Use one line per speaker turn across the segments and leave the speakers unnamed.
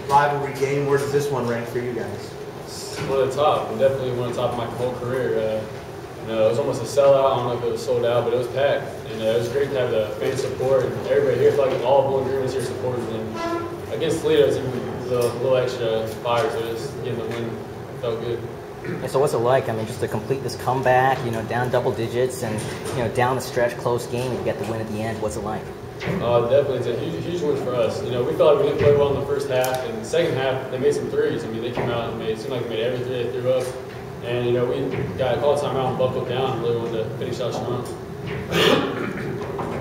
rivalry game. Where does this one rank for you guys?
One of the top. Definitely one of the top of my whole career. You know, it was almost a sellout. I don't know if it was sold out, but it was packed. And it was great to have the fan support. And everybody here felt like all of Bowling Green was here supporting them. Against Toledo, it's even a little extra fire, so just getting the win felt good.
Yeah, so what's it like? I mean, just to complete this comeback, you know, down double digits and, you know, down the stretch, close game, and you get the win at the end. What's it like?
Definitely, it's a huge win for us. You know, we felt like we didn't play well in the first half, and the second half they made some threes. I mean, they came out and it seemed like they made every three they threw up. And you know, we got a call timeout and buckled down and really wanted to finish out strong.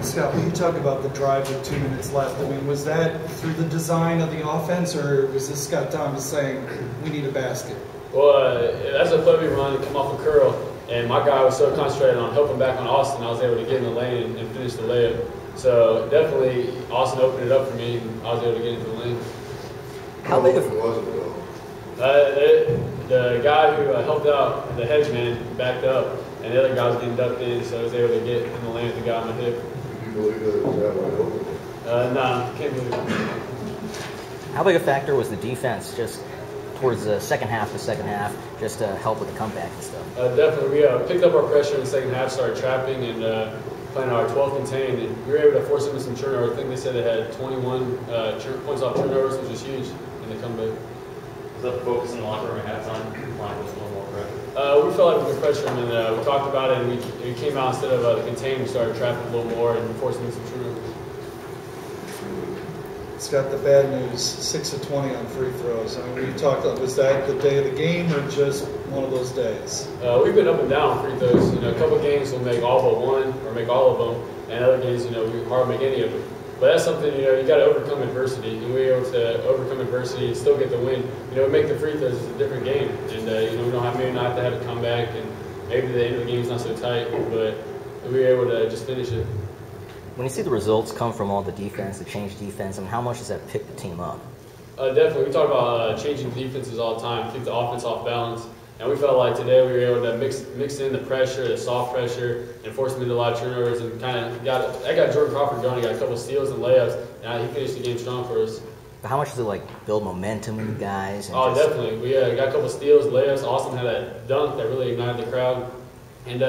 Scott, when you talk about the drive with 2 minutes left, I mean, was that through the design of the offense, or was this Scott Thomas saying we need a basket?
Well, that's a play we run, come off a curl, and my guy was so concentrated on helping back on Austin, I was able to get in the lane and finish the layup. So definitely, Austin opened it up for me, and I was able to get into the lane.
How big of
was it though?
The guy who helped out, the hedge man, backed up, and the other guy was getting ducked in, so I was able to get in the lane with the guy on my hip.
Did you believe that it was that wide open?
Nah, can't believe it.
How big a factor was the defense just towards the second half, just to help with the comeback and stuff?
Definitely. We picked up our pressure in the second half, started trapping, and playing our 12 contained, and we were able to force them into some turnovers. I think they said they had 21 points off turnovers, which was huge in the comeback.
Was that the focus in the locker room at halftime? Applying just a little more pressure?
We felt like we could pressure them, and we talked about it, and we came out instead of the contain, we started trapping a little more and forcing them some turnovers.
Scott, the bad news, 6 of 20 on free throws. I mean, we talked, was that the day of the game or just one of those days?
We've been up and down on free throws. You know, a couple games we'll make all but one or make all of them, and other games, you know, we hardly make any of them. But that's something, you know, you got to overcome adversity. And we're able to overcome adversity and still get the win. You know, make the free throws is a different game, and you know, we don't have maybe not have to have a comeback, and maybe the end of the game's not so tight, but we were able to just finish it.
When you see the results come from all the defense, the changed defense, I mean, how much does that pick the team up?
Definitely. We talk about changing defenses all the time, keep the offense off balance. And we felt like today we were able to mix in the pressure, the soft pressure, and force them into a lot of turnovers. And kind of got Jordan Crawford going. He got a couple steals and layups, and he finished the game strong for us.
But how much does it like build momentum in you guys? And
Definitely. We got a couple steals, layups. Austin had that dunk that really ignited the crowd. And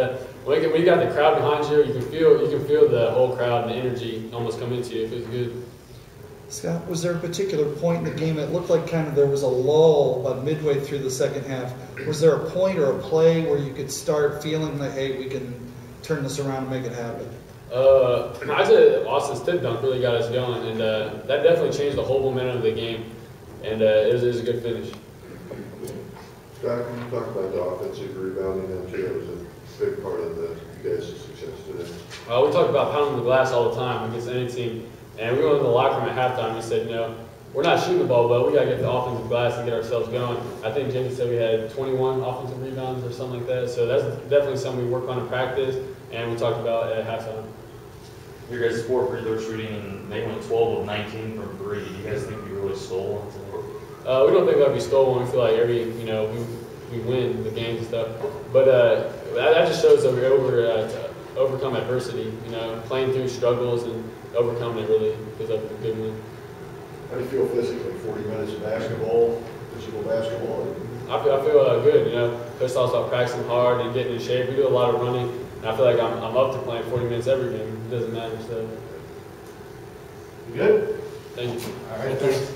when you got the crowd behind you, you can feel the whole crowd and the energy almost come into you. It feels good.
Scott, was there a particular point in the game? It looked like kind of there was a lull about midway through the second half. Was there a point or a play where you could start feeling like, hey, we can turn this around and make it happen?
I'd say Austin's tip dunk really got us going, and that definitely changed the whole momentum of the game. And it was a good finish.
Scott, can you talk about the offensive rebounding? I'm sure that was a big part of the guys' success today.
We talk about pounding the glass all the time against any team. And we went in the locker room at halftime and said, you know, we're not shooting the ball well. We got to get the offensive glass and get ourselves going. I think James said we had 21 offensive rebounds or something like that. So that's definitely something we work on in practice, and we talked about at halftime.
Your guys' 4 free throw shooting, and they went 12 of 19 from 3. Do you guys think you really stole one today?
We don't think that we stole one. We feel like we win the games and stuff. But that just shows that we're to overcome adversity. You know, playing through struggles and overcoming it really gives up a good win.
How do you feel physically? 40 minutes of basketball, physical basketball?
I feel good. You know, Coach talks about practicing hard and getting in shape. We do a lot of running, and I feel like I'm up to playing 40 minutes every game. It doesn't matter. So.
You good?
Thank you.
All right. Thanks.